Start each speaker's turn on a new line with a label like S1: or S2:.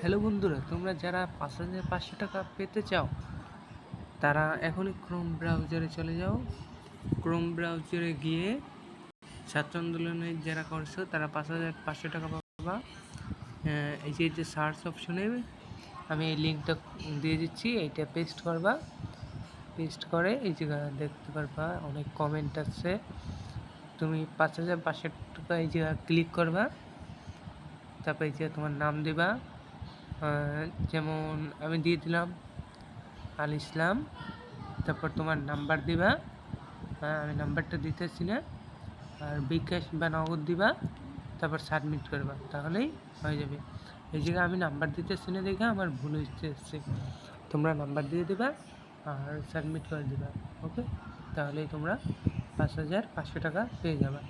S1: Hello বন্ধুরা, তোমরা যারা ৫,৫০০ টাকা পেতে চাও তারা এখনই ক্রোম ব্রাউজারে চলে যাও। ক্রোম ব্রাউজারে গিয়ে ছাত্র আন্দোলনে যারা করছো তারা ৫,৫০০ টাকা পাবা। এই যে সার্চ অপশনে আমি এই লিঙ্কটা দিয়ে দিচ্ছি, এইটা পেস্ট করবা। পেস্ট করে এই জায়গা দেখতে পারবা অনেক কমেন্ট আছে। তুমি ৫,৫০০ টাকা এই জায়গা ক্লিক করবা। তারপর এই যে তোমার নাম দেবা, যেমন আমি দিয়ে দিলাম আল ইসলাম। তারপর তোমার নাম্বার দিবা, আমি নাম্বারটা দিতেছি না, আর বিকাশ বা নগদ দিবা। তারপর সাবমিট করবা, তাহলেই হয়ে যাবে। এই জায়গায় আমি নাম্বার দিতেছি না দেখে আমার ভুল হচ্ছে। তোমরা নাম্বার দিয়ে দিবা আর সাবমিট করে দিবা। ওকে, তাহলেই তোমরা ৫,৫০০ টাকা পেয়ে যাবা।